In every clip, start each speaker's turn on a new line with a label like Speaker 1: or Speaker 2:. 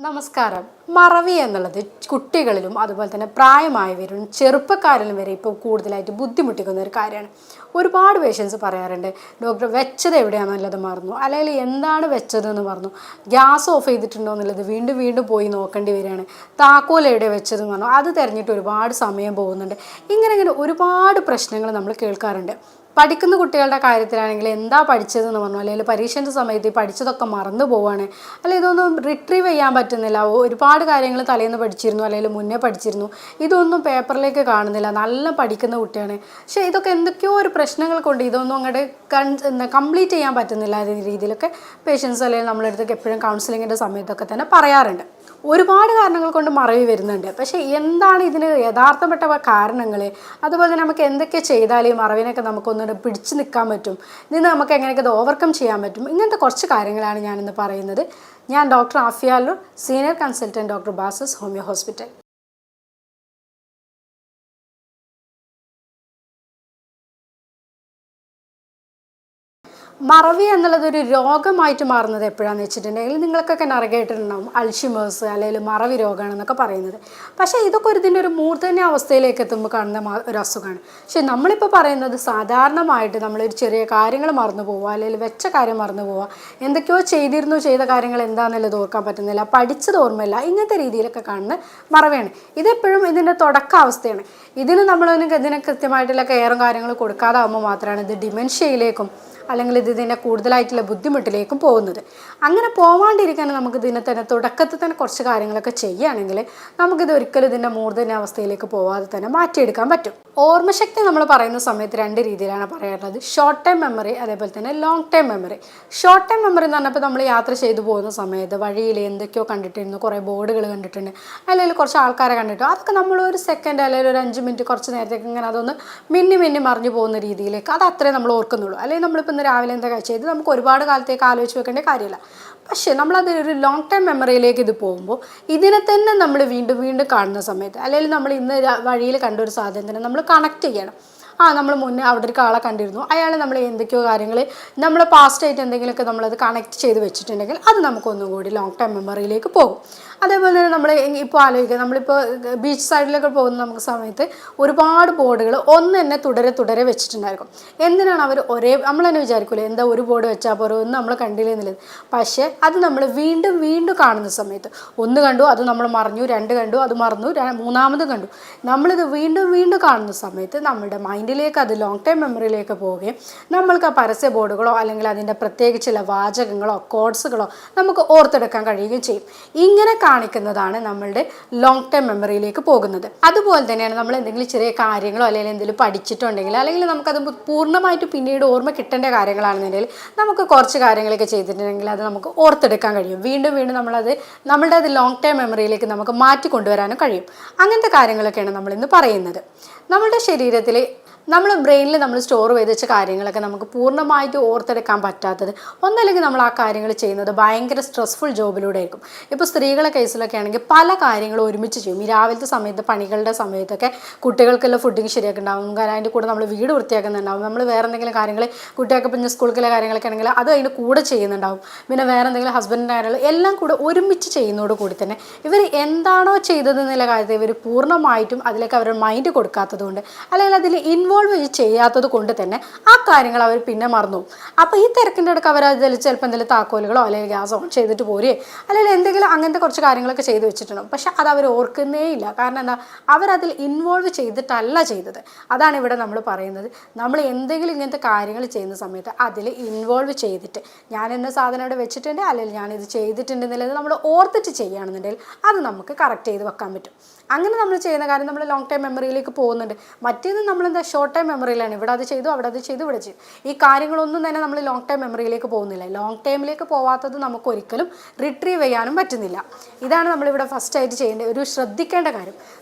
Speaker 1: നമസ്കാരം. മറവി എന്നുള്ളത് കുട്ടികളിലും അതുപോലെ തന്നെ പ്രായമായവരും ചെറുപ്പക്കാരിലും വരെ ഇപ്പോൾ കൂടുതലായിട്ട് ബുദ്ധിമുട്ടിക്കുന്ന ഒരു കാര്യമാണ്. ഒരുപാട് പേഷ്യൻസ് പറയാറുണ്ട്, ഡോക്ടർ വെച്ചത് എവിടെയാണെന്നുള്ളത് മറന്നു, അല്ലെങ്കിൽ എന്താണ് വെച്ചതെന്ന് മറന്നു, ഗ്യാസ് ഓഫ് ചെയ്തിട്ടുണ്ടോ എന്നുള്ളത് വീണ്ടും വീണ്ടും പോയി നോക്കേണ്ടി വരികയാണ്, താക്കോൽ എവിടെ വെച്ചതെന്ന് പറഞ്ഞു അത് തിരഞ്ഞിട്ട് ഒരുപാട് സമയം പോകുന്നുണ്ട്. ഇങ്ങനെ ഒരുപാട് പ്രശ്നങ്ങൾ നമ്മൾ കേൾക്കാറുണ്ട്. പഠിക്കുന്ന കുട്ടികളുടെ കാര്യത്തിലാണെങ്കിൽ എന്താ പഠിച്ചതെന്ന് പറഞ്ഞു, അല്ലെങ്കിൽ പരീക്ഷൻ്റെ സമയത്ത് പഠിച്ചതൊക്കെ മറന്നു പോവാണ്, അല്ലെങ്കിൽ ഇതൊന്നും റിട്രീവ് ചെയ്യാൻ പറ്റുന്നില്ല. ഒരുപാട് കാര്യങ്ങൾ തലേന്ന് പഠിച്ചിരുന്നു അല്ലെങ്കിൽ മുന്നേ പഠിച്ചിരുന്നു, ഇതൊന്നും പേപ്പറിലേക്ക് കാണുന്നില്ല. നല്ല പഠിക്കുന്ന കുട്ടിയാണ്, പക്ഷേ ഇതൊക്കെ എന്തൊക്കെയോ ഒരു പ്രശ്നങ്ങൾ കൊണ്ട് ഇതൊന്നും അങ്ങോട്ട് കംപ്ലീറ്റ് ചെയ്യാൻ പറ്റുന്നില്ല. അതേ രീതിയിലൊക്കെ പേഷ്യൻസ് അല്ലെങ്കിൽ നമ്മളടുത്തേക്ക് എപ്പോഴും കൗൺസിലിങ്ങിൻ്റെ സമയത്തൊക്കെ തന്നെ പറയാറുണ്ട്. ഒരുപാട് കാരണങ്ങൾ കൊണ്ട് മറവി വരുന്നുണ്ട്. പക്ഷേ എന്താണ് ഇതിന് യഥാർത്ഥപ്പെട്ട കാരണങ്ങൾ, അതുപോലെ തന്നെ നമുക്ക് എന്തൊക്കെ ചെയ്താൽ ഈ മറവിനൊക്കെ നമുക്കൊന്നുകൂടെ പിടിച്ചു നിൽക്കാൻ പറ്റും, ഇതിന് നമുക്ക് എങ്ങനെയൊക്കെ ഇത് ഓവർകം ചെയ്യാൻ പറ്റും, ഇങ്ങനത്തെ കുറച്ച് കാര്യങ്ങളാണ് ഞാനിന്ന് പറയുന്നത്. ഞാൻ doctor ആഫിയാലൂർ, senior consultant, doctor ബാസസ് homeo hospital. മറവി എന്നുള്ളത് ഒരു രോഗമായിട്ട് മാറുന്നത് എപ്പോഴാണെന്ന് വെച്ചിട്ടുണ്ടെങ്കിൽ നിങ്ങൾക്കൊക്കെ അറിയായിട്ടുണ്ടാവും, അൾഷിമേഴ്സ് അല്ലെങ്കിൽ മറവി രോഗമാണെന്നൊക്കെ പറയുന്നത്. പക്ഷേ ഇതൊക്കെ ഇതിൻ്റെ ഒരു മൂർധന്യ അവസ്ഥയിലേക്ക് എത്തുമ്പോൾ കാണുന്ന ഒരു അസുഖമാണ്. പക്ഷേ നമ്മളിപ്പോൾ പറയുന്നത് സാധാരണമായിട്ട് നമ്മളൊരു ചെറിയ കാര്യങ്ങൾ മറന്നു പോവുക, അല്ലെങ്കിൽ വെച്ച കാര്യം മറന്നു പോവുക, എന്തൊക്കെയോ ചെയ്ത കാര്യങ്ങൾ എന്താണെന്നുള്ളത് ഓർക്കാൻ പറ്റുന്നില്ല, പഠിച്ചത് ഓർമ്മയില്ല, ഇങ്ങനത്തെ രീതിയിലൊക്കെ കാണുന്ന മറവിയാണ്. ഇതെപ്പോഴും ഇതിൻ്റെ തുടക്കാവസ്ഥയാണ്. ഇതിന് കൃത്യമായിട്ടുള്ള കെയറും കാര്യങ്ങളും കൊടുക്കാതാവുമ്പോൾ മാത്രമാണ് ഇത് ഡിമെൻഷ്യയിലേക്കും അല്ലെങ്കിൽ ഇതിൻ്റെ കൂടുതലായിട്ടുള്ള ബുദ്ധിമുട്ടിലേക്കും പോകുന്നത്. അങ്ങനെ പോവാണ്ടിരിക്കാൻ നമുക്ക് ഇതിനെ തന്നെ തുടക്കത്തിൽ തന്നെ കുറച്ച് കാര്യങ്ങളൊക്കെ ചെയ്യുകയാണെങ്കിൽ നമുക്കിത് ഒരിക്കലും ഇതിൻ്റെ മൂർധന്യാവസ്ഥയിലേക്ക് പോവാതെ തന്നെ മാറ്റിയെടുക്കാൻ പറ്റും. ഓർമ്മശക്തി നമ്മൾ പറയുന്ന സമയത്ത് രണ്ട് രീതിയിലാണ് പറയാറുള്ളത്, ഷോർട്ട് ടൈം മെമ്മറി അതേപോലെ തന്നെ long time memory. Short time memory എന്ന് പറഞ്ഞപ്പോൾ നമ്മൾ യാത്ര ചെയ്തു പോകുന്ന സമയത്ത് വഴിയിൽ എന്തൊക്കെയോ കണ്ടിട്ടിരുന്നു, കുറേ ബോർഡുകൾ കണ്ടിട്ടുണ്ട്, അല്ലെങ്കിൽ കുറച്ച് ആൾക്കാരെ കണ്ടിട്ടു, അതൊക്കെ നമ്മൾ ഒരു സെക്കൻഡ് അല്ലെങ്കിൽ ഒരു 5 മിനിറ്റ് കുറച്ച് നേരത്തേക്ക് ഇങ്ങനെ അതൊന്ന് മിന്നി മറിഞ്ഞു പോകുന്ന രീതിയിലേക്ക് അത് അത്രേ നമ്മൾ ഓർക്കുന്നുള്ളൂ. അല്ലെങ്കിൽ നമ്മളിപ്പോൾ രാവിലെ എന്താ കഴിച്ചത് നമുക്ക് ഒരുപാട് കാലത്തേക്ക് ആലോചിച്ച് വെക്കേണ്ട കാര്യമില്ല. പക്ഷേ നമ്മളത് ഒരു ലോങ് ടൈം മെമ്മറിയിലേക്ക് ഇത് പോകുമ്പോൾ ഇതിനെ തന്നെ നമ്മൾ വീണ്ടും വീണ്ടും കാണുന്ന സമയത്ത്, അല്ലെങ്കിൽ നമ്മൾ ഇന്ന് വഴിയിൽ കണ്ട ഒരു സാധനത്തിനെ നമ്മൾ കണക്ട് ചെയ്യണം. നമ്മൾ മുന്നേ അവിടെ ഒരു ആളെ കണ്ടിരുന്നു, അയാൾ നമ്മൾ എന്തൊക്കെയോ കാര്യങ്ങൾ നമ്മൾ പാസ്റ്റായിട്ട് എന്തെങ്കിലുമൊക്കെ നമ്മളത് കണക്ട് ചെയ്ത് വെച്ചിട്ടുണ്ടെങ്കിൽ അത് നമുക്കൊന്നും കൂടി ലോങ് ടൈം മെമ്മറിയിലേക്ക് പോകും. അതേപോലെ തന്നെ നമ്മൾ ഇപ്പോൾ ആലോചിക്കുക, നമ്മളിപ്പോൾ ബീച്ച് സൈഡിലൊക്കെ പോകുന്ന നമുക്ക് സമയത്ത് ഒരുപാട് ബോർഡുകൾ ഒന്ന് തന്നെ തുടരെ വെച്ചിട്ടുണ്ടായിരിക്കും. എന്തിനാണ് അവർ നമ്മൾ തന്നെ വിചാരിക്കൂലേ എന്താ ഒരു ബോർഡ് വെച്ചാൽ പോരോ, ഒന്ന് നമ്മൾ കണ്ടില്ലേ എന്നുള്ളത്. പക്ഷേ അത് നമ്മൾ വീണ്ടും വീണ്ടും കാണുന്ന സമയത്ത്, ഒന്ന് കണ്ടു അത് നമ്മൾ മറന്നു, രണ്ട് കണ്ടു അത് മറന്നു, മൂന്നാമത് കണ്ടു, നമ്മളിത് വീണ്ടും വീണ്ടും കാണുന്ന സമയത്ത് നമ്മുടെ മൈൻഡിലേക്ക് അത് ലോങ് ടൈം മെമ്മറിയിലേക്ക് പോവുകയും നമ്മൾക്ക് ആ പരസ്യ ബോർഡുകളോ അല്ലെങ്കിൽ അതിൻ്റെ പ്രത്യേകിച്ചുള്ള വാചകങ്ങളോ കോഡ്സുകളോ നമുക്ക് ഓർത്തെടുക്കാൻ കഴിയുകയും ചെയ്യും. ഇങ്ങനെ കാണിക്കുന്നതാണ് നമ്മളുടെ ലോങ് ടൈം മെമ്മറിയിലേക്ക് പോകുന്നത്. അതുപോലെ തന്നെയാണ് നമ്മൾ എന്തെങ്കിലും ചെറിയ കാര്യങ്ങളോ അല്ലെങ്കിൽ എന്തെങ്കിലും പഠിച്ചിട്ടുണ്ടെങ്കിൽ, അല്ലെങ്കിൽ നമുക്കത് പൂർണ്ണമായിട്ട് പിന്നീട് ഓർമ്മ കിട്ടേണ്ട കാര്യങ്ങളാണെന്നുണ്ടെങ്കിൽ നമുക്ക് കുറച്ച് കാര്യങ്ങളൊക്കെ ചെയ്തിട്ടുണ്ടെങ്കിൽ അത് നമുക്ക് ഓർത്തെടുക്കാൻ കഴിയും. വീണ്ടും വീണ്ടും നമ്മളുടെ അത് ലോങ് ടൈം മെമ്മറിയിലേക്ക് നമുക്ക് മാറ്റിക്കൊണ്ടുവരാനും കഴിയും. അങ്ങനത്തെ കാര്യങ്ങളൊക്കെയാണ് നമ്മളിന്ന് പറയുന്നത്. നമ്മളുടെ ശരീരത്തിൽ നമ്മൾ ബ്രെയിനിൽ നമ്മൾ സ്റ്റോർ ചെയ്ത് വെച്ച കാര്യങ്ങളൊക്കെ നമുക്ക് പൂർണ്ണമായിട്ട് ഓർത്തെടുക്കാൻ പറ്റാത്തത് ഒന്നല്ലെങ്കിൽ നമ്മൾ ആ കാര്യങ്ങൾ ചെയ്യുന്നത് ഭയങ്കര സ്ട്രെസ്ഫുൾ ജോബിലൂടെ ആയിരിക്കും. ഇപ്പോൾ സ്ത്രീകളുടെ കേസിലൊക്കെ ആണെങ്കിൽ പല കാര്യങ്ങളും ഒരുമിച്ച് ചെയ്യും. ഈ രാവിലത്തെ സമയത്ത് പണികളുടെ സമയത്തൊക്കെ കുട്ടികൾക്കുള്ള ഫുഡിങ് ശരിയാക്കുന്നുണ്ടാവും, കാരണം അതിൻ്റെ കൂടെ നമ്മൾ വീട് വൃത്തിയാക്കുന്നുണ്ടാവും, നമ്മൾ വേറെ എന്തെങ്കിലും കാര്യങ്ങൾ കുട്ടികൾക്ക് പിന്നെ സ്കൂളിലെ കാര്യങ്ങളൊക്കെ ആണെങ്കിൽ അത് അതിൻ്റെ കൂടെ ചെയ്യുന്നുണ്ടാവും, പിന്നെ വേറെ എന്തെങ്കിലും ഹസ്ബൻഡിൻ്റെ കാര്യങ്ങൾ എല്ലാം കൂടെ ഒരുമിച്ച് ചെയ്യുന്നതോട് കൂടി തന്നെ ഇവർ എന്താണോ ചെയ്തതെന്നുള്ള കാര്യത്തിൽ ഇവർ പൂർണ്ണമായിട്ടും അതിലേക്ക് അവരുടെ മൈൻഡ് കൊടുക്കാത്തത് കൊണ്ട്, അല്ലെങ്കിൽ അതിൽ ഇൻവോൾവ് ചെയ്യാത്തത് കൊണ്ട് തന്നെ ആ കാര്യങ്ങൾ അവർ പിന്നെ മറന്നു. അപ്പോൾ ഈ തിരക്കിൻ്റെ ഇടയ്ക്ക് അവർ അതിൽ ചിലപ്പോൾ എന്തെങ്കിലും താക്കോലുകളോ അല്ലെങ്കിൽ ഗ്യാസ് ഓൺ ചെയ്തിട്ട് പോരുകയോ അല്ലെങ്കിൽ എന്തെങ്കിലും അങ്ങനത്തെ കുറച്ച് കാര്യങ്ങളൊക്കെ ചെയ്ത് വെച്ചിട്ടുണ്ടാവും. പക്ഷെ അത് അവർ ഓർക്കുന്നേ ഇല്ല. കാരണം എന്താ, അവരതിൽ ഇൻവോൾവ് ചെയ്തിട്ടല്ല ചെയ്തത്. അതാണ് ഇവിടെ നമ്മൾ പറയുന്നത്. നമ്മൾ എന്തെങ്കിലും ഇങ്ങനത്തെ കാര്യങ്ങൾ ചെയ്യുന്ന സമയത്ത് അതിൽ ഇൻവോൾവ് ചെയ്തിട്ട് ഞാൻ എന്ന സാധനം ഇവിടെ വെച്ചിട്ടുണ്ട് അല്ലെങ്കിൽ ഞാനിത് ചെയ്തിട്ടുണ്ട് എന്നുള്ളത് നമ്മൾ ഓർത്തിട്ട് ചെയ്യുകയാണെന്നുണ്ടെങ്കിൽ അത് നമുക്ക് കറക്റ്റ് ചെയ്ത് വെക്കാൻ പറ്റും. അങ്ങനെ നമ്മൾ ചെയ്യുന്ന കാര്യം നമ്മൾ ലോങ് ടൈം മെമ്മറിയിലേക്ക് പോകുന്നുണ്ട്. മറ്റേത് നമ്മളെന്താ ഷോർട്ട് ടൈം മെമ്മറിയിലാണ്, ഇവിടെ അത് ചെയ്തു അവിടെ അത് ചെയ്തു ഇവിടെ ചെയ്തു. ഈ കാര്യങ്ങളൊന്നും തന്നെ നമ്മൾ ലോങ് ടൈം മെമ്മറിയിലേക്ക് പോകുന്നില്ല. ലോങ് ടൈമിലേക്ക് പോവാത്തത് നമുക്ക് ഒരിക്കലും റിട്രീവ് ചെയ്യാനും പറ്റുന്നില്ല. ഇതാണ് നമ്മളിവിടെ ഫസ്റ്റായിട്ട് ചെയ്യേണ്ട ഒരു ശ്രദ്ധിക്കേണ്ട കാര്യം.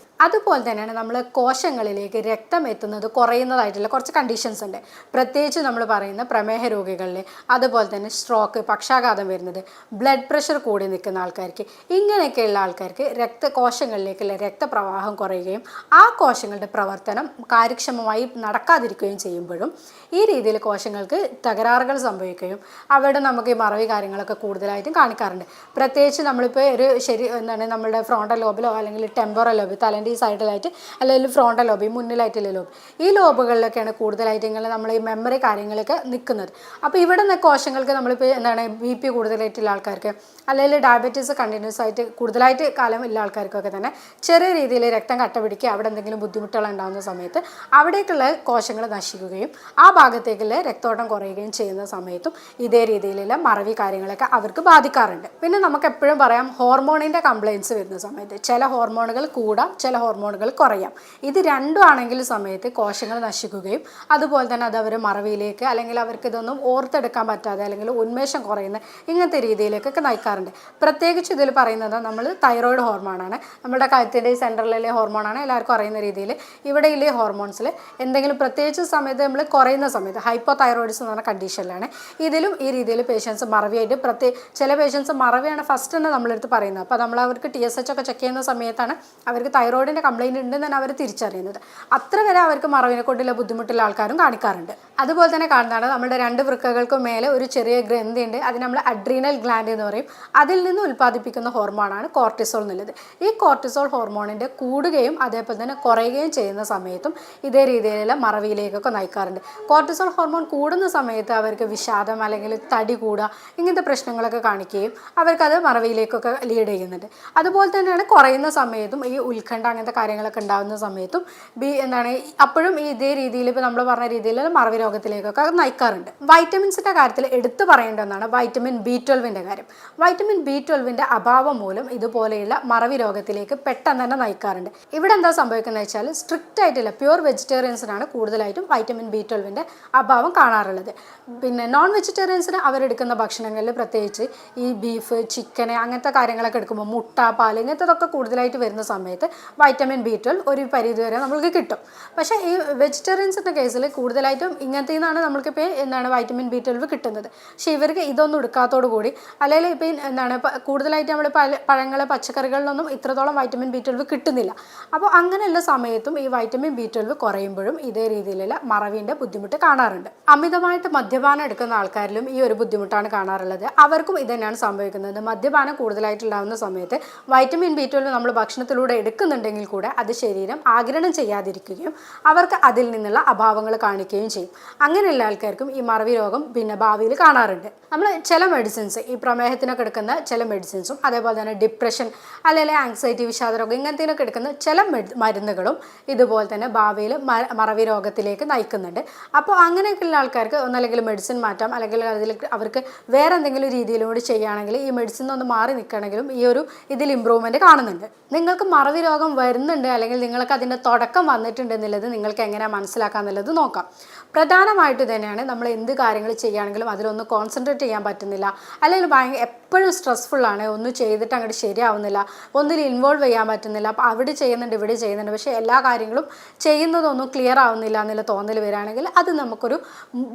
Speaker 1: അതുപോലെ തന്നെയാണ് നമ്മൾ കോശങ്ങളിലേക്ക് രക്തം എത്തുന്നത് കുറയുന്നതായിട്ടുള്ള കുറച്ച് കണ്ടീഷൻസ് ഉണ്ട്. പ്രത്യേകിച്ച് നമ്മൾ പറയുന്ന പ്രമേഹ രോഗികളിൽ, അതുപോലെ തന്നെ സ്ട്രോക്ക്, പക്ഷാഘാതം വരുന്നത്, ബ്ലഡ് പ്രഷർ കൂടി നിൽക്കുന്ന ആൾക്കാർക്ക്, ഇങ്ങനെയൊക്കെയുള്ള ആൾക്കാർക്ക് കോശങ്ങളിലേക്കുള്ള രക്തപ്രവാഹം കുറയുകയും ആ കോശങ്ങളുടെ പ്രവർത്തനം കാര്യക്ഷമമായി നടക്കാതിരിക്കുകയും ചെയ്യുമ്പോഴും ഈ രീതിയിൽ കോശങ്ങൾക്ക് തകരാറുകൾ സംഭവിക്കുകയും അവിടെ നമുക്ക് ഈ മറവി കാര്യങ്ങളൊക്കെ കൂടുതലായിട്ടും കാണിക്കാറുണ്ട്. പ്രത്യേകിച്ച് നമ്മളിപ്പോൾ നമ്മുടെ ഫ്രോണ്ടൽ ലോബിലോ അല്ലെങ്കിൽ ടെമ്പറൽ ലോബ്, തലേൻ്റെ ഈ സൈഡിലായിട്ട് അല്ലെങ്കിൽ ഫ്രോണ്ടൽ ലോബ്, ഈ മുന്നിലായിട്ടുള്ള ലോബ്, ഈ ലോബുകളിലൊക്കെയാണ് കൂടുതലായിട്ട് ഇങ്ങനെ നമ്മൾ ഈ മെമ്മറി കാര്യങ്ങളൊക്കെ നിൽക്കുന്നത്. അപ്പോൾ ഇവിടെ നിന്ന് കോശങ്ങൾക്ക് നമ്മളിപ്പോൾ BP കൂടുതലായിട്ടുള്ള ആൾക്കാർക്ക്, അല്ലെങ്കിൽ ഡയബറ്റീസ് കണ്ടിന്യൂസ് ആയിട്ട് കൂടുതലായിട്ട് കാലം ഉള്ള ആൾക്കാർക്കൊക്കെ തന്നെ ചെറിയ രീതിയിൽ രക്തം കട്ട പിടിക്കുക, അവിടെ എന്തെങ്കിലും ബുദ്ധിമുട്ടുകൾ ഉണ്ടാകുന്ന സമയത്ത് അവിടേക്കുള്ള കോശങ്ങൾ നശിക്കുകയും ആ ഭാഗത്തേക്കുള്ള രക്തോട്ടം കുറയുകയും ചെയ്യുന്ന സമയത്തും ഇതേ രീതിയിലുള്ള മറവി കാര്യങ്ങളൊക്കെ അവർക്ക് ബാധിക്കാറുണ്ട്. പിന്നെ നമുക്ക് എപ്പോഴും പറയാം, ഹോർമോണിൻ്റെ കംപ്ലയിൻസ് വരുന്ന സമയത്ത് ചില ഹോർമോണുകൾ കൂടാം, ചില ഹോർമോണുകൾ കുറയാം. ഇത് രണ്ടും ആണെങ്കിൽ സമയത്ത് കോശങ്ങൾ നശിക്കുകയും അതുപോലെ തന്നെ അത് അവർ മറവിയിലേക്ക് അല്ലെങ്കിൽ അവർക്ക് ഇതൊന്നും ഓർത്തെടുക്കാൻ പറ്റാതെ അല്ലെങ്കിൽ ഉന്മേഷം കുറയുന്ന ഇങ്ങനത്തെ രീതിയിലേക്കൊക്കെ നയിക്കാറുണ്ട്. പ്രത്യേകിച്ച് ഇതിൽ പറയുന്നത് നമ്മൾ തൈറോയിഡ് ഹോർമോണാണ്, നമ്മുടെ കഴുത്തിൻ്റെ സെൻട്രലിലെ ഹോർമോണാണ്. എല്ലാവർക്കും അറിയുന്ന രീതിയിൽ ഇവിടെയിലെ ഹോർമോൺസിൽ എന്തെങ്കിലും പ്രത്യേകിച്ച് സമയത്ത് നമ്മൾ കുറയുന്ന സമയത്ത് ഹൈപ്പോ തൈറോയിഡിസം എന്ന് പറഞ്ഞ കണ്ടീഷനിലാണ് ഇതിലും ഈ രീതിയിൽ പേഷ്യൻസ് മറവിയായിട്ട് ചില പേഷ്യൻസ് മറവിയാണ് ഫസ്റ്റ് തന്നെ നമ്മളെടുത്ത് പറയുന്നത്. അപ്പോൾ നമ്മൾ അവർക്ക് TSH ഒക്കെ ചെക്ക് ചെയ്യുന്ന സമയത്താണ് അവർക്ക് തൈറോയിഡിൻ്റെ കംപ്ലയിൻറ്റ് ഉണ്ടെന്ന് തന്നെ അവർ തിരിച്ചറിയുന്നത്. അത്ര വരെ അവർക്ക് മറവിനെ കൊണ്ടുള്ള ബുദ്ധിമുട്ടുള്ള ആൾക്കാരും കാണിക്കാറുണ്ട്. അതുപോലെ തന്നെ കാണുന്നതാണ് നമ്മുടെ 2 വൃക്കകൾക്കും മേലെ ഒരു ചെറിയ ഗ്രന്ഥി ഉണ്ട്, അത് നമ്മൾ അഡ്രീനൽ ഗ്ലാൻഡ് എന്ന് പറയും. അതിൽ നിന്ന് ഉൽപ്പാദിപ്പിക്കുന്ന ഹോർമോണാണ് കോർട്ടിസോൾ എന്നുള്ളത്. ഈ കോർട്ടിസോൾ ഹോർമോണിൻ്റെ കൂടുകയും അതേപോലെ തന്നെ കുറയുകയും ചെയ്യുന്ന സമയത്തും ഇതേ രീതിയിലുള്ള മറവിയിലേക്കൊക്കെ നയിക്കാറുണ്ട്. കോർട്ടിസോൾ ഹോർമോൺ കൂടുന്ന സമയത്ത് അവർക്ക് വിഷാദം അല്ലെങ്കിൽ തടി കൂടുക ഇങ്ങനത്തെ പ്രശ്നങ്ങളൊക്കെ കാണിക്കുകയും അവർക്കത് മറവിയിലേക്കൊക്കെ ലീഡ് ചെയ്യുന്നുണ്ട്. അതുപോലെ തന്നെയാണ് കുറയുന്ന സമയത്തും ഈ ഉത്കണ്ഠ അങ്ങനത്തെ കാര്യങ്ങളൊക്കെ ഉണ്ടാകുന്ന സമയത്തും അപ്പോഴും ഇതേ രീതിയിൽ ഇപ്പോൾ നമ്മൾ പറഞ്ഞ രീതിയിൽ മറവി രോഗത്തിലേക്കൊക്കെ നയിക്കാറുണ്ട്. വൈറ്റമിൻസിൻ്റെ കാര്യത്തിൽ എടുത്തു പറയേണ്ട ഒന്നാണ് വൈറ്റമിൻ B12 കാര്യം. വൈറ്റമിൻ B12 അഭാവം മൂലം ഇതുപോലെയുള്ള മറവി രോഗത്തിലേക്ക് പെട്ടെന്ന് തന്നെ നയിക്കാറുണ്ട്. ഇവിടെ എന്താ സംഭവിക്കുന്നത് വെച്ചാൽ സ്ട്രിക്റ്റ് ആയിട്ടുള്ള പ്യുവർ വെജിറ്റേറിയൻസിനാണ് കൂടുതലായിട്ടും വൈറ്റമിൻ B12 അഭാവം കാണാറുള്ളത്. പിന്നെ നോൺ വെജിറ്റേറിയൻസിന് അവരെടുക്കുന്ന ഭക്ഷണങ്ങളിൽ പ്രത്യേകിച്ച് ഈ ബീഫ്, ചിക്കൻ അങ്ങനത്തെ കാര്യങ്ങളൊക്കെ എടുക്കുമ്പോൾ മുട്ട, പാൽ ഇങ്ങനത്തതൊക്കെ കൂടുതലായിട്ട് വരുന്ന സമയത്ത് വൈറ്റമിൻ B12 ഒരു പരിധി വരെ നമ്മൾക്ക് കിട്ടും. പക്ഷേ ഈ വെജിറ്റേറിയൻസിൻ്റെ കേസിൽ കൂടുതലായിട്ടും ഇങ്ങനത്തെ നിന്നാണ് നമ്മൾക്കിപ്പോൾ വൈറ്റമിൻ B12 കിട്ടുന്നത്. പക്ഷേ ഇവർക്ക് ഇതൊന്നും എടുക്കാത്തോടു കൂടി അല്ലെങ്കിൽ ഇപ്പം കൂടുതലായിട്ട് നമ്മൾ പഴങ്ങൾ, പച്ചക്കറികളിലൊന്നും ഇത്രത്തോളം വൈറ്റമിൻ B12 കിട്ടുന്നില്ല. അപ്പോൾ അങ്ങനെയുള്ള സമയത്തും ഈ വൈറ്റമിൻ B12 കുറയുമ്പോഴും ഇതേ രീതിയിലുള്ള മറവിൻ്റെ ബുദ്ധിമുട്ട് കാണാറുണ്ട്. അമിതമായിട്ട് മദ്യപാനം എടുക്കുന്ന ആൾക്കാരിലും ഈ ഒരു ബുദ്ധിമുട്ടാണ് കാണാറുള്ളത്. അവർക്കും ഇത് തന്നെയാണ് സംഭവിക്കുന്നത്. മദ്യപാനം കൂടുതലായിട്ടുണ്ടാകുന്ന സമയത്ത് വൈറ്റമിൻ B12 നമ്മൾ ഭക്ഷണത്തിലൂടെ എടുക്കുന്നുണ്ടെങ്കിൽ കൂടെ അത് ശരീരം ആഗിരണം ചെയ്യാതിരിക്കുകയും അവർക്ക് അതിൽ നിന്നുള്ള അഭാവങ്ങൾ കാണിക്കുകയും ചെയ്യും. അങ്ങനെയുള്ള ആൾക്കാർക്കും ഈ മറവി രോഗം പിന്നെ ഭാവിയിൽ കാണാറുണ്ട്. നമ്മൾ ചില മെഡിസിൻസ്, ഈ പ്രമേഹത്തിനൊക്കെ എടുക്കുന്ന ചില മെഡിസിൻസും അതേപോലെ തന്നെ ഡിപ്രഷൻ അല്ലെങ്കിൽ ആങ്സൈറ്റി, വിഷാദരോഗം ഇങ്ങനത്തേനൊക്കെ എടുക്കുന്ന ചില മരുന്നുകളും ഇതുപോലെ തന്നെ ഭാവിയിൽ മറവി രോഗത്തിലേക്ക് നയിക്കുന്നുണ്ട്. അപ്പോൾ അങ്ങനെയൊക്കെയുള്ള ആൾക്കാർക്ക് ഒന്നല്ലെങ്കിൽ മെഡിസിൻ മാറ്റാം, അല്ലെങ്കിൽ അതിൽ അവർക്ക് വേറെ എന്തെങ്കിലും രീതിയിലൂടെ ചെയ്യുകയാണെങ്കിൽ ഈ മെഡിസിൻ ഒന്ന് മാറി നിൽക്കുകയാണെങ്കിലും ഈ ഒരു ഇതിൽ ഇമ്പ്രൂവ്മെൻറ്റ് കാണുന്നുണ്ട്. നിങ്ങൾക്ക് മറവി രോഗം വരുന്നുണ്ട് അല്ലെങ്കിൽ നിങ്ങൾക്ക് അതിൻ്റെ തുടക്കം വന്നിട്ടുണ്ട് എന്നുള്ളത് നിങ്ങൾക്ക് എങ്ങനെയാണ് മനസ്സിലാക്കുക എന്നുള്ളത് നോക്കാം. പ്രധാനമായിട്ട് തന്നെയാണ് നമ്മൾ എന്ത് കാര്യങ്ങൾ ചെയ്യുകയാണെങ്കിലും അതിലൊന്ന് കോൺസെൻട്രേറ്റ് ചെയ്യാൻ പറ്റുന്നില്ല, അല്ലെങ്കിൽ എപ്പോഴും സ്ട്രെസ്ഫുള്ളാണ്, ഒന്നും ചെയ്തിട്ട് അങ്ങോട്ട് ശരിയാവുന്നില്ല, ഒന്നിൽ ഇൻവോൾവ് ചെയ്യാൻ പറ്റുന്നില്ല. അപ്പോൾ അവിടെ ചെയ്യുന്നുണ്ട്, ഇവിടെ ചെയ്യുന്നുണ്ട്, പക്ഷേ എല്ലാ കാര്യങ്ങളും ചെയ്യുന്നതൊന്നും ക്ലിയർ ആവുന്നില്ല എന്നുള്ള തോന്നൽ വരികയാണെങ്കിൽ അത്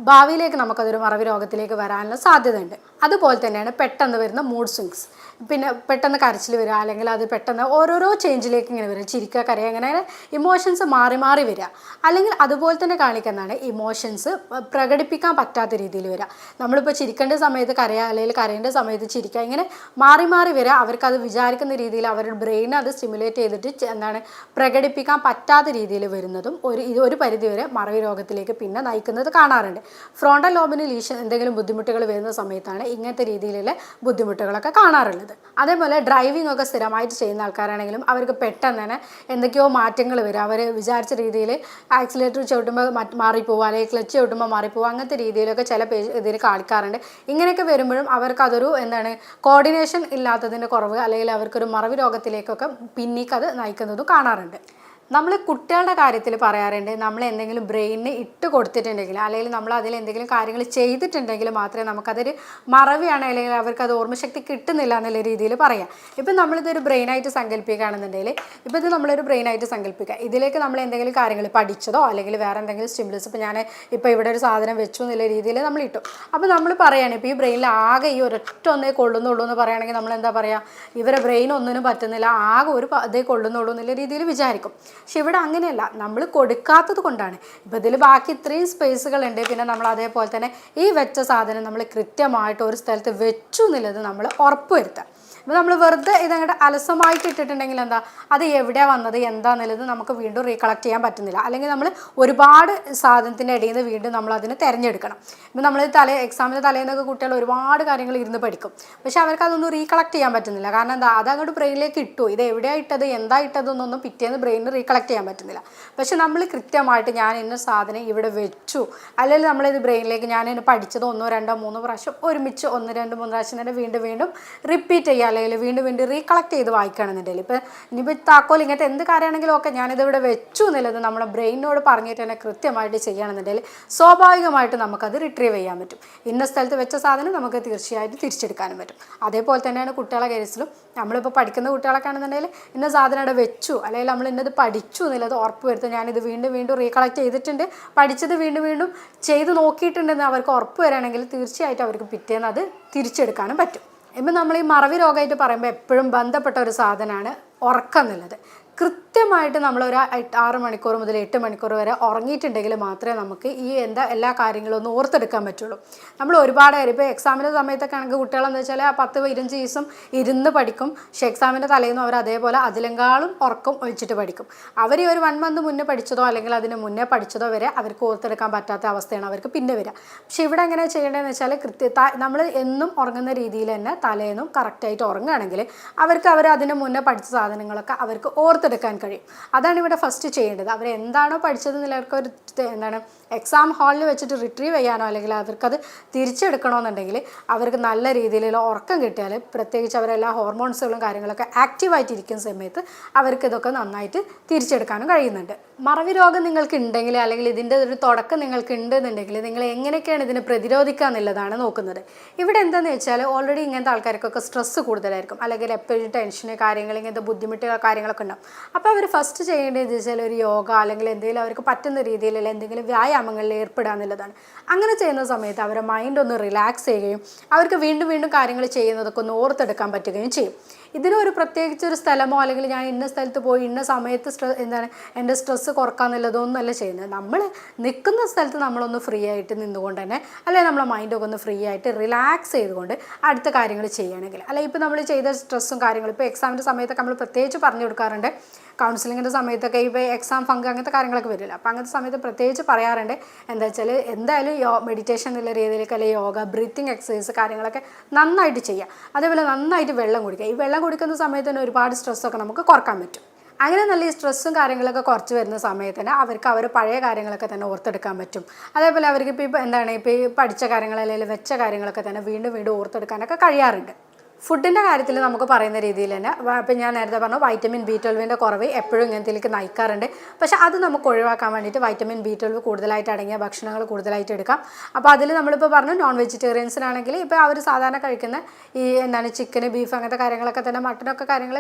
Speaker 1: ഭാവിയിലേക്ക് നമുക്കതൊരു മറവി രോഗത്തിലേക്ക് വരാനുള്ള സാധ്യതയുണ്ട്. അതുപോലെ തന്നെയാണ് പെട്ടെന്ന് വരുന്ന മൂഡ് സ്വിങ്സ്. പിന്നെ പെട്ടെന്ന് കരച്ചിൽ വരിക, അല്ലെങ്കിൽ അത് പെട്ടെന്ന് ഓരോരോ ചേഞ്ചിലേക്ക് ഇങ്ങനെ വരിക, ചിരിക്കുക, കരയുക, അങ്ങനെ ഇമോഷൻസ് മാറി മാറി വരിക. അല്ലെങ്കിൽ അതുപോലെ തന്നെ കാണിക്കുന്നതാണ് ഇമോഷൻസ് പ്രകടിപ്പിക്കാൻ പറ്റാത്ത രീതിയിൽ വരിക. നമ്മളിപ്പോൾ ചിരിക്കേണ്ട സമയത്ത് കരയുക, അല്ലെങ്കിൽ കരയേണ്ട സമയത്ത് ചിരിക്കുക, ഇങ്ങനെ മാറി മാറി വരിക. അവർക്കത് വിചാരിക്കുന്ന രീതിയിൽ അവരുടെ ബ്രെയിൻ അത് സ്റ്റിമുലേറ്റ് ചെയ്തിട്ട് പ്രകടിപ്പിക്കാൻ പറ്റാത്ത രീതിയിൽ വരുന്നതും ഒരു പരിധിവരെ മറവി രോഗത്തിലേക്ക് പിന്നെ നയിക്കുന്നത് കാണാറുണ്ട്. ഫ്രോണ്ടൽ ലോബിന് ലീഷൻ എന്തെങ്കിലും ബുദ്ധിമുട്ടുകൾ വരുന്ന സമയത്താണ് ഇങ്ങനത്തെ രീതിയിലുള്ള ബുദ്ധിമുട്ടുകളൊക്കെ കാണാറുള്ളത്. അതേപോലെ ഡ്രൈവിംഗ് ഒക്കെ സ്ഥിരമായിട്ട് ചെയ്യുന്ന ആൾക്കാരാണെങ്കിലും അവർക്ക് പെട്ടെന്ന് തന്നെ എന്തൊക്കെയോ മാറ്റങ്ങൾ വരും. അവർ വിചാരിച്ച രീതിയിൽ ആക്സിലേറ്റർ ചവിട്ടുമ്പോൾ മാറിപ്പോവുക, അല്ലെങ്കിൽ ക്ലച്ച് ചവിട്ടുമ്പോൾ മാറിപ്പോവുക, അങ്ങനത്തെ രീതിയിലൊക്കെ ചില ഇതിൽ കാണിക്കാറുണ്ട്. ഇങ്ങനെയൊക്കെ വരുമ്പോഴും അവർക്കതൊരു കോർഡിനേഷൻ ഇല്ലാത്തതിൻ്റെ കുറവ്, അല്ലെങ്കിൽ അവർക്കൊരു മറവി രോഗത്തിലേക്കൊക്കെ പിന്നീക്കത് നയിക്കുന്നതും കാണാറുണ്ട്. നമ്മൾ കുട്ടികളുടെ കാര്യത്തിൽ പറയാറുണ്ട്, നമ്മൾ എന്തെങ്കിലും ബ്രെയിനിന് ഇട്ട് കൊടുത്തിട്ടുണ്ടെങ്കിൽ അല്ലെങ്കിൽ നമ്മൾ അതിൽ എന്തെങ്കിലും കാര്യങ്ങൾ ചെയ്തിട്ടുണ്ടെങ്കിൽ മാത്രമേ നമുക്കതൊരു മറവിയാണ് അല്ലെങ്കിൽ അവർക്ക് അത് ഓർമ്മശക്തി കിട്ടുന്നില്ല എന്നുള്ള രീതിയിൽ പറയാം. ഇപ്പം നമ്മളിതൊരു ബ്രെയിനായിട്ട് സങ്കല്പിക്കുകയാണെന്നുണ്ടെങ്കിൽ, ഇപ്പോൾ ഇത് നമ്മളൊരു ബ്രെയിനായിട്ട് സങ്കല്പിക്കുക, ഇതിലേക്ക് നമ്മൾ എന്തെങ്കിലും കാര്യങ്ങൾ പഠിച്ചതോ അല്ലെങ്കിൽ വേറെ എന്തെങ്കിലും സ്റ്റിമുലസ്, ഇപ്പോൾ ഞാൻ ഇപ്പോൾ ഇവിടെ ഒരു സാധനം വെച്ചു എന്നുള്ള രീതിയിൽ നമ്മൾ ഇട്ടു. അപ്പോൾ നമ്മൾ പറയുകയാണ് ഇപ്പോൾ ഈ ബ്രെയിനിൽ ആകെ ഈ ഒരൊറ്റ ഒന്നേ കൊള്ളുന്നുള്ളൂ എന്ന് പറയുകയാണെങ്കിൽ നമ്മൾ എന്താ പറയുക, ഇവരെ ബ്രെയിൻ ഒന്നിനും പറ്റുന്നില്ല, ആകെ ഒരു ഇതേ കൊള്ളുന്നുള്ളൂ എന്നുള്ള രീതിയിൽ വിചാരിക്കും. പക്ഷെ ഇവിടെ അങ്ങനെയല്ല, നമ്മൾ കൊടുക്കാത്തത് കൊണ്ടാണ്. ഇപ്പോൾ ഇതിൽ ബാക്കി ഇത്രയും സ്പേസുകളുണ്ട്. പിന്നെ നമ്മൾ അതേപോലെ തന്നെ ഈ വെച്ച സാധനം നമ്മൾ കൃത്യമായിട്ട് ഒരു സ്ഥലത്ത് വെച്ചു എന്നുള്ളത് നമ്മൾ ഉറപ്പ് വരുത്തുക. അപ്പോൾ നമ്മൾ വെറുതെ ഇതങ്ങോട്ട് അലസമായിട്ട് ഇട്ടിട്ടുണ്ടെങ്കിൽ എന്താ, അത് എവിടെയാണ് വന്നത് എന്താണെന്നുള്ളത് നമുക്ക് വീണ്ടും റീകളക്ട് ചെയ്യാൻ പറ്റുന്നില്ല. അല്ലെങ്കിൽ നമ്മൾ ഒരുപാട് സാധനത്തിൻ്റെ ഇടയിൽ നിന്ന് വീണ്ടും നമ്മൾ അതിനെ തിരഞ്ഞെടുക്കണം. ഇപ്പോൾ നമ്മൾ എക്സാമിൻ്റെ തലേന്നൊക്കെ കുട്ടികൾ ഒരുപാട് കാര്യങ്ങൾ ഇരുന്ന് പഠിക്കും, പക്ഷെ അവർക്ക് അതൊന്നും റീകളക്ട് ചെയ്യാൻ പറ്റുന്നില്ല. കാരണം എന്താ, അതങ്ങോട്ട് ബ്രെയിനിലേക്ക് ഇട്ടു, ഇത് എവിടെയാണ് ഇട്ടത് എന്താ ഇട്ടതെന്നൊന്നും പിറ്റേന്ന് ബ്രെയിനിന് റീകളക്ട് ചെയ്യാൻ പറ്റുന്നില്ല. പക്ഷെ നമ്മൾ കൃത്യമായിട്ട് ഞാൻ ഇന്ന സാധനം ഇവിടെ വെച്ചു, അല്ലെങ്കിൽ നമ്മളിത് ബ്രെയിനിലേക്ക് ഞാൻ ഇന്ന് പഠിച്ചത് 1 2 3 പ്രാവശ്യം ഒരുമിച്ച് 1 2 3 പ്രാവശ്യം തന്നെ വീണ്ടും റിപ്പീറ്റ് ചെയ്യുക, അല്ലെങ്കിൽ വീണ്ടും റീകളക്ട് ചെയ്ത് വായിക്കുകയാണെന്നുണ്ടെങ്കിൽ, ഇപ്പോൾ ഇനിയിപ്പോൾ താക്കോൽ ഇങ്ങനത്തെ എന്ത് കാര്യമാണെങ്കിലും ഒക്കെ ഞാനിതിവിടെ വെച്ചു എന്നുള്ളത് നമ്മുടെ ബ്രെയിനോട് പറഞ്ഞിട്ട് തന്നെ കൃത്യമായിട്ട് ചെയ്യുകയാണെന്നുണ്ടെങ്കിൽ സ്വാഭാവികമായിട്ട് നമുക്കത് റിട്രീവ് ചെയ്യാൻ പറ്റും. ഇന്ന സ്ഥലത്ത് വെച്ച സാധനം നമുക്ക് തീർച്ചയായിട്ടും തിരിച്ചെടുക്കാനും പറ്റും. അതേപോലെ തന്നെയാണ് കുട്ടികളുടെ കേസിലും. നമ്മളിപ്പോൾ പഠിക്കുന്ന കുട്ടികളൊക്കെ ആണെന്നുണ്ടെങ്കിൽ ഇന്ന സാധനം അവിടെ വെച്ചു അല്ലെങ്കിൽ നമ്മൾ ഇന്നത് പഠിച്ചു എന്നുള്ളത് ഉറപ്പ് വരുത്തും. ഞാനിത് വീണ്ടും റീകളക്ട് ചെയ്തിട്ടുണ്ട്, പഠിച്ചത് വീണ്ടും ചെയ്ത് നോക്കിയിട്ടുണ്ടെന്ന് അവർക്ക് ഉറപ്പ് വരികയാണെങ്കിൽ തീർച്ചയായിട്ടും അവർക്ക് പിറ്റേന്ന് അത് തിരിച്ചെടുക്കാനും പറ്റും. ഇപ്പം നമ്മൾ ഈ മറവി രോഗമായിട്ട് പറയുമ്പോൾ എപ്പോഴും ബന്ധപ്പെട്ട ഒരു സാധനമാണ് ഉറക്കം എന്നുള്ളത്. കൃത്യമായിട്ട് നമ്മളൊരു 6 മണിക്കൂർ മുതൽ 8 മണിക്കൂർ വരെ ഉറങ്ങിയിട്ടുണ്ടെങ്കിൽ മാത്രമേ നമുക്ക് ഈ എല്ലാ കാര്യങ്ങളും ഒന്ന് ഓർത്തെടുക്കാൻ പറ്റുള്ളൂ. നമ്മൾ ഒരുപാട് കാര്യം ഇപ്പോൾ എക്സാമിൻ്റെ സമയത്തൊക്കെ ആണെങ്കിൽ കുട്ടികളെന്ന് വെച്ചാൽ 10-15 ദിവസം ഇരുന്ന് പഠിക്കും, പക്ഷേ എക്സാമിൻ്റെ തലേന്നും അവർ അതേപോലെ അതിലെങ്കാളും ഉറക്കം ഒഴിച്ചിട്ട് പഠിക്കും. അവർ ഒരു 1 മന്ത് മുന്നേ പഠിച്ചതോ അല്ലെങ്കിൽ അതിന് മുന്നേ പഠിച്ചതോ വരെ അവർക്ക് ഓർത്തെടുക്കാൻ പറ്റാത്ത അവസ്ഥയാണ് അവർക്ക് പിന്നെ വരിക. പക്ഷേ ഇവിടെ എങ്ങനെ ചെയ്യേണ്ടതെന്ന് വെച്ചാൽ നമ്മൾ എന്നും ഉറങ്ങുന്ന രീതിയിൽ തന്നെ തലേന്നും കറക്റ്റായിട്ട് ഉറങ്ങുകയാണെങ്കിൽ അവർ അതിന് മുന്നേ പഠിച്ച സാധനങ്ങളൊക്കെ അവർക്ക് ഓർത്തെടുക്കാൻ കഴിയും. അതാണ് ഇവിടെ ഫസ്റ്റ് ചെയ്യേണ്ടത്. അവർ എന്താണോ പഠിച്ചതെന്നുള്ള അവർക്കൊരു എക്സാം ഹാളിൽ വെച്ചിട്ട് റിട്രീവ് ചെയ്യാനോ അല്ലെങ്കിൽ അവർക്കത് തിരിച്ചെടുക്കണമെന്നുണ്ടെങ്കിൽ അവർക്ക് നല്ല രീതിയിലുള്ള ഉറക്കം കിട്ടിയാൽ, പ്രത്യേകിച്ച് അവരെല്ലാ ഹോർമോൺസുകളും കാര്യങ്ങളൊക്കെ ആക്റ്റീവായിട്ടിരിക്കുന്ന സമയത്ത് അവർക്ക് ഇതൊക്കെ നന്നായിട്ട് തിരിച്ചെടുക്കാനും കഴിയുന്നുണ്ട്. മറവി രോഗം നിങ്ങൾക്ക് ഉണ്ടെങ്കിൽ അല്ലെങ്കിൽ ഇതിൻ്റെ ഒരു തുടക്കം നിങ്ങൾക്ക് ഉണ്ടെന്നുണ്ടെങ്കിൽ നിങ്ങൾ എങ്ങനെയൊക്കെയാണ് ഇതിനെ പ്രതിരോധിക്കുക എന്നുള്ളതാണ് നോക്കുന്നത്. ഇവിടെ എന്താണെന്ന് വെച്ചാൽ ഓൾറെഡി ഇങ്ങനത്തെ ആൾക്കാർക്കൊക്കെ സ്ട്രെസ്സ് കൂടുതലായിരിക്കും, അല്ലെങ്കിൽ എപ്പോഴും ടെൻഷന് കാര്യങ്ങൾ ഇങ്ങനത്തെ ബുദ്ധിമുട്ടുകൾ കാര്യങ്ങളൊക്കെ ഉണ്ടാവും. അപ്പോൾ അവർ ഫസ്റ്റ് ചെയ്യേണ്ടത് വെച്ചാൽ ഒരു യോഗ അല്ലെങ്കിൽ എന്തെങ്കിലും അവർക്ക് പറ്റുന്ന രീതിയിലുള്ള എന്തെങ്കിലും വ്യായാമങ്ങളിൽ ഏർപ്പെടുക എന്നുള്ളതാണ്. അങ്ങനെ ചെയ്യുന്ന സമയത്ത് അവരുടെ മൈൻഡ് ഒന്ന് റിലാക്സ് ചെയ്യുകയും അവർക്ക് വീണ്ടും കാര്യങ്ങൾ ചെയ്യുന്നതൊക്കെ ഒന്ന് ഓർത്തെടുക്കാൻ പറ്റുകയും ചെയ്യും. ഇതിനൊരു പ്രത്യേകിച്ചൊരു സ്ഥലമോ അല്ലെങ്കിൽ ഞാൻ ഇന്ന സ്ഥലത്ത് പോയി ഇന്ന സമയത്ത് എൻ്റെ സ്ട്രെസ്സ് കുറക്കാമെന്നുള്ളതൊന്നും അല്ല ചെയ്യുന്നത്. നമ്മൾ നിൽക്കുന്ന സ്ഥലത്ത് നമ്മളൊന്ന് ഫ്രീ ആയിട്ട് നിന്നുകൊണ്ട് തന്നെ, അല്ലെങ്കിൽ നമ്മളെ മൈൻഡൊക്കെ ഒന്ന് ഫ്രീ ആയിട്ട് റിലാക്സ് ചെയ്തുകൊണ്ട് അടുത്ത കാര്യങ്ങൾ ചെയ്യുകയാണെങ്കിൽ, അല്ലെങ്കിൽ ഇപ്പോൾ നമ്മൾ ചെയ്ത സ്ട്രെസ്സും കാര്യങ്ങളും ഇപ്പോൾ എക്സാമിൻ്റെ സമയത്തൊക്കെ നമ്മൾ പ്രത്യേകിച്ച് പറഞ്ഞു കൊടുക്കാറുണ്ട്. കൗൺസിലിങ്ങിൻ്റെ സമയത്തൊക്കെ ഇപ്പോൾ എക്സാം ഫങ്ക് അങ്ങനത്തെ കാര്യങ്ങളൊക്കെ വരില്ല. അപ്പോൾ അങ്ങനത്തെ സമയത്ത് പ്രത്യേകിച്ച് പറയാറുണ്ട്, എന്താ വെച്ചാൽ എന്തായാലും മെഡിറ്റേഷൻ എന്നുള്ള രീതിയിലേക്ക് അല്ലെങ്കിൽ യോഗ, ബ്രീത്തിങ് എക്സസൈസ് കാര്യങ്ങളൊക്കെ നന്നായിട്ട് ചെയ്യുക. അതേപോലെ നന്നായിട്ട് വെള്ളം കുടിക്കുക. ഈ വെള്ളം കുടിക്കുന്ന സമയത്ത് തന്നെ ഒരുപാട് സ്ട്രെസ്സൊക്കെ നമുക്ക് കുറക്കാൻ പറ്റും. അങ്ങനെ നല്ല ഈ സ്ട്രെസ്സും കാര്യങ്ങളൊക്കെ കുറച്ച് വരുന്ന സമയത്ത് തന്നെ അവർക്ക് അവർ പഴയ കാര്യങ്ങളൊക്കെ തന്നെ ഓർത്തെടുക്കാൻ പറ്റും. അതേപോലെ അവർക്ക് ഇപ്പോൾ ഈ പഠിച്ച കാര്യങ്ങൾ അല്ലെങ്കിൽ വെച്ച കാര്യങ്ങളൊക്കെ തന്നെ വീണ്ടും ഓർത്തെടുക്കാനൊക്കെ കഴിയാറുണ്ട്. ഫുഡിൻ്റെ കാര്യത്തിൽ നമുക്ക് പറയുന്ന രീതിയിൽ തന്നെ ഇപ്പം ഞാൻ നേരത്തെ പറഞ്ഞു വൈറ്റമിൻ B12 കുറവ് എപ്പോഴും ഇങ്ങനത്തേക്ക് നയിക്കാറുണ്ട്. പക്ഷേ അത് നമുക്ക് ഒഴിവാക്കാൻ വേണ്ടിയിട്ട് വൈറ്റമിൻ B12 കൂടുതലായിട്ട് അടങ്ങിയ ഭക്ഷണങ്ങൾ കൂടുതലായിട്ട് എടുക്കാം. അപ്പോൾ അതിൽ നമ്മളിപ്പോൾ പറഞ്ഞു നോൺ വെജിറ്റേറിയൻസിനാണെങ്കിൽ ഇപ്പോൾ അവർ സാധാരണ കഴിക്കുന്ന ഈ ചിക്കന്, ബീഫ് അങ്ങനത്തെ കാര്യങ്ങളൊക്കെ തന്നെ മട്ടനൊക്കെ കാര്യങ്ങൾ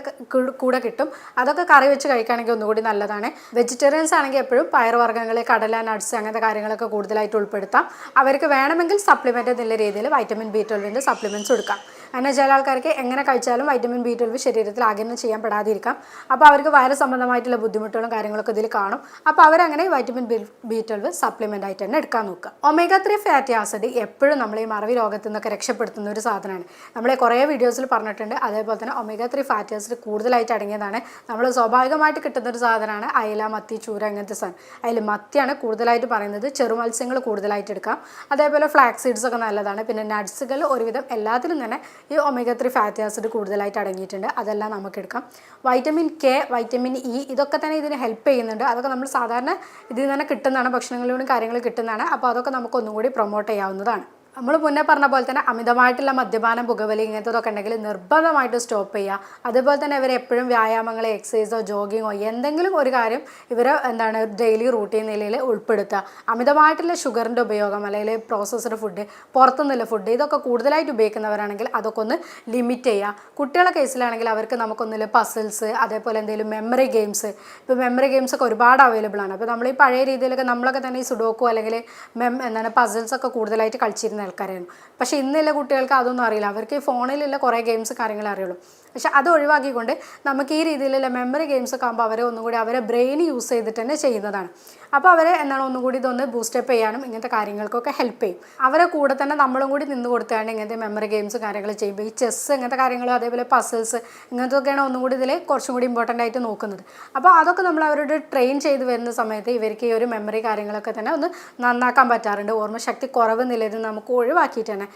Speaker 1: കൂടെ കിട്ടും. അതൊക്കെ കറി വെച്ച് കഴിക്കുകയാണെങ്കിൽ ഒന്നുകൂടി നല്ലതാണ്. വെജിറ്റേറിയൻസ് ആണെങ്കിൽ എപ്പോഴും പയറുവർഗ്ഗങ്ങൾ, കടല, നട്ട്സ് അങ്ങനത്തെ കാര്യങ്ങളൊക്കെ കൂടുതലായിട്ട് ഉൾപ്പെടുത്താം. അവർക്ക് വേണമെങ്കിൽ സപ്ലിമെൻ്റ് എന്നുള്ള രീതിയിൽ വൈറ്റമിൻ B12 സപ്ലിമെൻറ്റ്സ് കൊടുക്കാം. അങ്ങനെ ചില ആൾക്കാർക്ക് എങ്ങനെ കഴിച്ചാലും വൈറ്റമിൻ B12 ശരീരത്തിൽ ആഗിരണം ചെയ്യാൻ പെടാതിരിക്കാം. അപ്പോൾ അവർക്ക് വയറ് സംബന്ധമായിട്ടുള്ള ബുദ്ധിമുട്ടുകളും കാര്യങ്ങളൊക്കെ ഇതിൽ കാണും. അപ്പോൾ അവരങ്ങനെ വൈറ്റമിൻ B12 സപ്ലിമെൻ്റ് ആയിട്ട് തന്നെ എടുക്കാൻ നോക്കുക. omega-3 ഫാറ്റി ആസിഡ് എപ്പോഴും നമ്മൾ ഈ മറവി രോഗത്തിൽ നിന്നൊക്കെ രക്ഷപ്പെടുത്തുന്ന ഒരു സാധനമാണ്. നമ്മളെ കുറേ വീഡിയോസിൽ പറഞ്ഞിട്ടുണ്ട്. അതേപോലെ തന്നെ omega-3 ഫാറ്റി ആസിഡ് കൂടുതലായിട്ട് അടങ്ങിയതാണ്. നമ്മൾ സ്വാഭാവികമായിട്ട് കിട്ടുന്നൊരു സാധനമാണ് അയല, മത്തി, ചൂര അങ്ങനത്തെ സാധനം. അതിൽ മത്തിയാണ് കൂടുതലായിട്ട് പറയുന്നത്. ചെറുമത്സ്യങ്ങൾ കൂടുതലായിട്ട് എടുക്കാം. അതേപോലെ ഫ്ലാക്സ് സീഡ്സ് ഒക്കെ നല്ലതാണ്. പിന്നെ നട്ട്സുകൾ ഒരുവിധം എല്ലാത്തിലും തന്നെ ഈ omega-3 ഫാറ്റി ആസിഡ് കൂടുതലായിട്ട് അടങ്ങിയിട്ടുണ്ട്. അതെല്ലാം നമുക്ക് എടുക്കാം. വൈറ്റമിൻ K, വൈറ്റമിൻ E ഇതൊക്കെ തന്നെ ഇതിന് ഹെൽപ്പ് ചെയ്യുന്നുണ്ട്. അതൊക്കെ നമ്മൾ സാധാരണ ഇതിൽ നിന്ന് തന്നെ കിട്ടുന്നതാണ്, ഭക്ഷണങ്ങളിലൂടെ കാര്യങ്ങൾ കിട്ടുന്നതാണ്. അപ്പോൾ അതൊക്കെ നമുക്ക് ഒന്നും കൂടി പ്രൊമോട്ട് ചെയ്യാവുന്നതാണ്. നമ്മൾ മുന്നേ പറഞ്ഞ പോലെ തന്നെ അമിതമായിട്ടുള്ള മദ്യപാനം, പുകവലി ഇങ്ങനത്തതൊക്കെ ഉണ്ടെങ്കിൽ നിർബന്ധമായിട്ട് സ്റ്റോപ്പ് ചെയ്യുക. അതുപോലെ തന്നെ ഇവർ എപ്പോഴും വ്യായാമങ്ങൾ, എക്സസൈസോ ജോഗിങ്ങോ എന്തെങ്കിലും ഒരു കാര്യം ഇവർ ഡെയിലി റൂട്ടീൻ നിലയിൽ ഉൾപ്പെടുത്തുക. അമിതമായിട്ടുള്ള ഷുഗറിൻ്റെ ഉപയോഗം അല്ലെങ്കിൽ പ്രോസസ്ഡ് ഫുഡ്, പുറത്തുനിന്നുള്ള ഫുഡ് ഇതൊക്കെ കൂടുതലായിട്ട് ഉപയോഗിക്കുന്നവരാണെങ്കിൽ അതൊക്കെ ഒന്ന് ലിമിറ്റ് ചെയ്യുക. കുട്ടികളുടെ കേസിലാണെങ്കിൽ അവർക്ക് നമുക്കൊന്നില്ല പസിൽസ്, അതേപോലെ എന്തെങ്കിലും മെമ്മറി ഗെയിംസ്. ഇപ്പോൾ മെമ്മറി ഗെയിംസ് ഒക്കെ ഒരുപാട് അവൈലബിൾ ആണ്. അപ്പോൾ നമ്മൾ ഈ പഴയ രീതിയിലൊക്കെ നമ്മളൊക്കെ തന്നെ ഈ സുഡോക്കോ അല്ലെങ്കിൽ പസിൽസൊക്കെ കൂടുതലായിട്ട് കളിച്ചിരുന്ന ആൾക്കാരായിരുന്നു. പക്ഷേ ഇന്നുള്ള കുട്ടികൾക്ക് അതൊന്നും അറിയില്ല. അവർക്ക് ഈ ഫോണിലുള്ള കുറേ ഗെയിംസ് കാര്യങ്ങൾ അറിയുള്ളൂ. പക്ഷെ അത് ഒഴിവാക്കിക്കൊണ്ട് നമുക്ക് ഈ രീതിയിലുള്ള മെമ്മറി ഗെയിംസ് ഒക്കെ ആകുമ്പോൾ അവരെ ഒന്നുകൂടി അവരെ ബ്രെയിൻ യൂസ് ചെയ്തിട്ട് തന്നെ ചെയ്യുന്നതാണ്. അപ്പോൾ അവരെ ഒന്നുകൂടി ഇതൊന്ന് ബൂസ്റ്റപ്പ് ചെയ്യാനും ഇങ്ങനത്തെ കാര്യങ്ങൾക്കൊക്കെ ഹെൽപ്പ് ചെയ്യും. അവരെ കൂടെ തന്നെ നമ്മളും കൂടി നിന്ന് കൊടുത്താണ്ട് ഇങ്ങനത്തെ മെമ്മറി ഗെയിംസ് കാര്യങ്ങൾ ചെയ്യുമ്പോൾ ഈ ചെസ്സ് ഇങ്ങനത്തെ കാര്യങ്ങളും അതേപോലെ പസിൽസ് ഇങ്ങനത്തൊക്കെയാണ് ഒന്നുകൂടി ഇതിൽ കുറച്ചും കൂടി ഇമ്പോർട്ടൻ്റ് ആയിട്ട് നോക്കുന്നത്. അപ്പോൾ അതൊക്കെ നമ്മൾ അവരോട് ട്രെയിൻ ചെയ്ത് വരുന്ന സമയത്ത് ഇവർക്ക് ഈ ഒരു മെമ്മറി കാര്യങ്ങളൊക്കെ തന്നെ ഒന്ന് നന്നാക്കാൻ പറ്റാറുണ്ട്. ഓർമ്മശക്തി കുറവ് നിലയിൽ നമുക്ക് ഒഴിവാക്കിയിട്ട് തന്നെ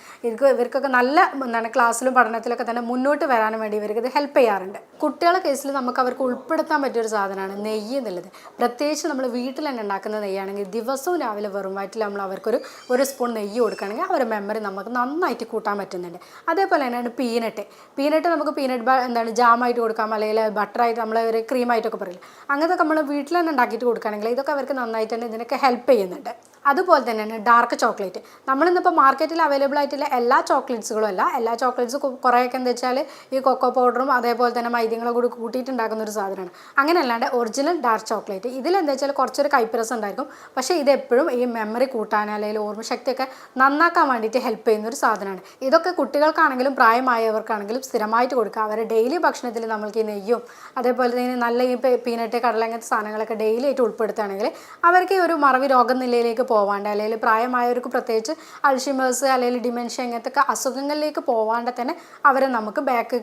Speaker 1: ഇവർക്കൊക്കെ നല്ല ക്ലാസ്സിലും പഠനത്തിലൊക്കെ തന്നെ മുന്നോട്ട് വരാനും വേണ്ടി ഇവർക്കിത് ഹെൽപ്പ് ചെയ്യാറുണ്ട്. കുട്ടികളുടെ കേസിൽ നമുക്ക് അവർക്ക് ഉൾപ്പെടുത്താൻ പറ്റിയൊരു സാധനമാണ് നെയ്യ് എന്നുള്ളത്. പ്രത്യേകിച്ച് നമ്മൾ വീട്ടിൽ തന്നെ ഉണ്ടാക്കുന്ന നെയ്യാണെങ്കിൽ ദിവസവും രാവിലെ വെറും വയറ്റിൽ നമ്മൾ അവർക്കൊരു സ്പൂൺ നെയ്യ് കൊടുക്കുകയാണെങ്കിൽ അവരുടെ മെമ്മറി നമുക്ക് നന്നായിട്ട് കൂട്ടാൻ പറ്റുന്നുണ്ട്. അതേപോലെ തന്നെയാണ് പീനട്ട് നമുക്ക് ജാമായിട്ട് കൊടുക്കാം, അല്ലെങ്കിൽ ബട്ടറായിട്ട് നമ്മൾ ഒരു ക്രീമായിട്ടൊക്കെ പറയില്ല. അങ്ങനത്തെ നമ്മൾ വീട്ടിൽ തന്നെ ഉണ്ടാക്കിയിട്ട് കൊടുക്കുകയാണെങ്കിൽ ഇതൊക്കെ അവർക്ക് നന്നായിട്ട് തന്നെ ഇതിനൊക്കെ ഹെൽപ്പ് ചെയ്യുന്നുണ്ട്. അതുപോലെ തന്നെയാണ് ഡാർക്ക് ചോക്ലേറ്റ്. നമ്മളിന്നിപ്പോൾ മാർക്കറ്റിൽ അവൈലബിൾ ആയിട്ടുള്ള എല്ലാ ചോക്ലേറ്റ്സുകളും അല്ല, എല്ലാ ചോക്ലേറ്റ്സ് കുറേയൊക്കെ എന്താ വെച്ചാൽ ഈ കൊക്കോ പൗഡറും അതേപോലെ തന്നെ മൈദങ്ങളും കൂടി കൂട്ടിയിട്ടുണ്ടാക്കുന്ന ഒരു സാധനമാണ്. അങ്ങനെ അല്ലാണ്ട് ഒറിജിനൽ ഡാർക്ക് ചോക്ലേറ്റ് ഇതിലെന്താ വെച്ചാൽ കുറച്ചൊരു കൈപ്പരസം ഉണ്ടായിരിക്കും. പക്ഷേ ഇതെപ്പോഴും ഈ മെമ്മറി കൂട്ടാൻ അല്ലെങ്കിൽ ഓർമ്മശക്തിയൊക്കെ നന്നാക്കാൻ വേണ്ടിയിട്ട് ഹെൽപ്പ് ചെയ്യുന്ന ഒരു സാധനമാണ്. ഇതൊക്കെ കുട്ടികൾക്കാണെങ്കിലും പ്രായമായവർക്കാണെങ്കിലും സ്ഥിരമായിട്ട് കൊടുക്കുക. അവരെ ഡെയിലി ഭക്ഷണത്തിൽ നമ്മൾക്ക് ഈ നെയ്യും അതേപോലെ തന്നെ നല്ല ഈ പീനട്ട്, കടല അങ്ങനത്തെ സാധനങ്ങളൊക്കെ ഡെയിലി ആയിട്ട് ഉൾപ്പെടുത്തുകയാണെങ്കിൽ അവർക്ക് ഈ ഒരു മറവി രോഗം നിലയിലേക്ക് പോവാണ്ട്, അല്ലെങ്കിൽ പ്രായമായവർക്ക് പ്രത്യേകിച്ച് അൾഷിമേഴ്സ് അല്ലെങ്കിൽ ഡിമെൻഷ്യ ഇങ്ങനത്തെ അസുഖങ്ങളിലേക്ക് പോവാണ്ട് തന്നെ അവരെ നമുക്ക് ബാക്ക്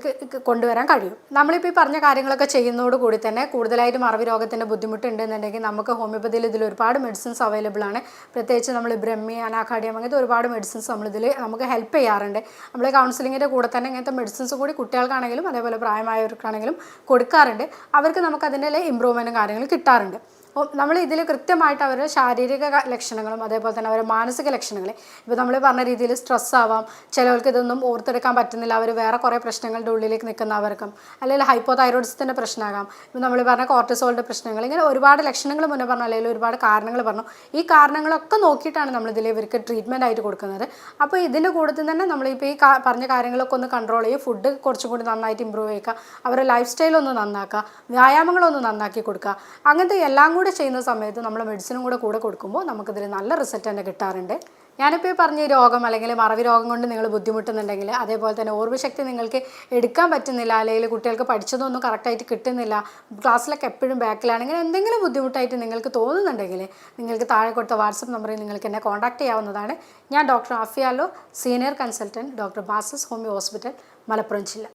Speaker 1: കൊണ്ടുവരാൻ കഴിയും. നമ്മളിപ്പോൾ ഈ പറഞ്ഞ കാര്യങ്ങളൊക്കെ ചെയ്യുന്നതോടുകൂടി തന്നെ കൂടുതലായിട്ട് മറവി രോഗത്തിൻ്റെ ബുദ്ധിമുട്ടുണ്ടെന്നുണ്ടെങ്കിൽ നമുക്ക് ഹോമിയോപ്പതിയിൽ ഇതിൽ ഒരുപാട് മെഡിസിൻസ് അവൈലബിൾ ആണ്. പ്രത്യേകിച്ച് നമ്മൾ ബ്രഹ്മി, അനാകാർഡിയം അങ്ങനത്തെ ഒരുപാട് മെഡിസിൻസ് നമ്മളിതിൽ നമുക്ക് ഹെൽപ്പ് ചെയ്യാറുണ്ട്. നമ്മൾ കൗൺസിലിങ്ങിൻ്റെ കൂടെ തന്നെ ഇങ്ങനത്തെ മെഡിസിൻസ് കൂടി കുട്ടികൾക്കാണെങ്കിലും അതേപോലെ പ്രായമായവർക്കാണെങ്കിലും കൊടുക്കാറുണ്ട്. അവർക്ക് നമുക്ക് അതിൻ്റെ ഇമ്പ്രൂവ്മെൻറ്റും കാര്യങ്ങളും കിട്ടാറുണ്ട്. നമ്മൾ ഇതിൽ കൃത്യമായിട്ട് അവരുടെ ശാരീരിക ലക്ഷണങ്ങളും അതേപോലെ തന്നെ അവരുടെ മാനസിക ലക്ഷണങ്ങൾ, ഇപ്പോൾ നമ്മൾ പറഞ്ഞ രീതിയിൽ സ്ട്രെസ് ആവാം, ചിലവർക്ക് ഇതൊന്നും ഓർത്തെടുക്കാൻ പറ്റുന്നില്ല, അവർ വേറെ കുറേ പ്രശ്നങ്ങളുടെ ഉള്ളിലേക്ക് നിൽക്കുന്നവർക്കും, അല്ലെങ്കിൽ ഹൈപ്പോതൈറോയിഡിസത്തിൻ്റെ പ്രശ്നമാകാം, ഇപ്പോൾ നമ്മൾ പറഞ്ഞ കോർട്ടിസോളിൻ്റെ പ്രശ്നങ്ങൾ, ഇങ്ങനെ ഒരുപാട് ലക്ഷണങ്ങൾ മുന്നേ പറഞ്ഞു, അല്ലെങ്കിൽ ഒരുപാട് കാരണങ്ങൾ പറഞ്ഞു. ഈ കാരണങ്ങളൊക്കെ നോക്കിയിട്ടാണ് നമ്മളിതിൽ ഇവർക്ക് ട്രീറ്റ്മെൻറ്റ് ആയിട്ട് കൊടുക്കുന്നത്. അപ്പോൾ ഇതിൻ്റെ കൂട്ടത്തിൽ തന്നെ നമ്മളിപ്പോൾ ഈ പറഞ്ഞ കാര്യങ്ങളൊക്കെ ഒന്ന് കൺട്രോൾ ചെയ്യും, ഫുഡ് കുറച്ചും കൂടി നന്നായിട്ട് ഇമ്പ്രൂവ് ചെയ്യുക, അവരുടെ ലൈഫ് സ്റ്റൈലൊന്ന് നന്നാക്കുക, വ്യായാമങ്ങളൊന്ന് നന്നാക്കി കൊടുക്കുക. അങ്ങനത്തെ എല്ലാം കൂടെ ചെയ്യുന്ന സമയത്ത് നമ്മൾ മെഡിസിനും കൂടെ കൊടുക്കുമ്പോൾ നമുക്കിതിൽ നല്ല റിസൾട്ട് തന്നെ കിട്ടാറുണ്ട്. ഞാനിപ്പോൾ ഈ പറഞ്ഞ രോഗം അല്ലെങ്കിൽ മറവി രോഗം കൊണ്ട് നിങ്ങൾ ബുദ്ധിമുട്ടുന്നുണ്ടെങ്കിൽ, അതേപോലെ തന്നെ ഓർമ്മശക്തി നിങ്ങൾക്ക് എടുക്കാൻ പറ്റുന്നില്ല, അല്ലെങ്കിൽ കുട്ടികൾക്ക് പഠിച്ചതൊന്നും കറക്റ്റായിട്ട് കിട്ടുന്നില്ല, ക്ലാസ്സിലൊക്കെ എപ്പോഴും ബാക്കിലാണ്, ഇങ്ങനെ എന്തെങ്കിലും ബുദ്ധിമുട്ടായിട്ട് നിങ്ങൾക്ക് തോന്നുന്നുണ്ടെങ്കിൽ നിങ്ങൾക്ക് താഴെ കൊടുത്ത വാട്സപ്പ് നമ്പറിൽ നിങ്ങൾക്ക് എന്നെ കോൺടാക്ട് ചെയ്യാവുന്നതാണ്. ഞാൻ doctor ആഫിയാലോ, senior consultant, doctor ബാസസ് homeo hospital, Malappuram ജില്ല.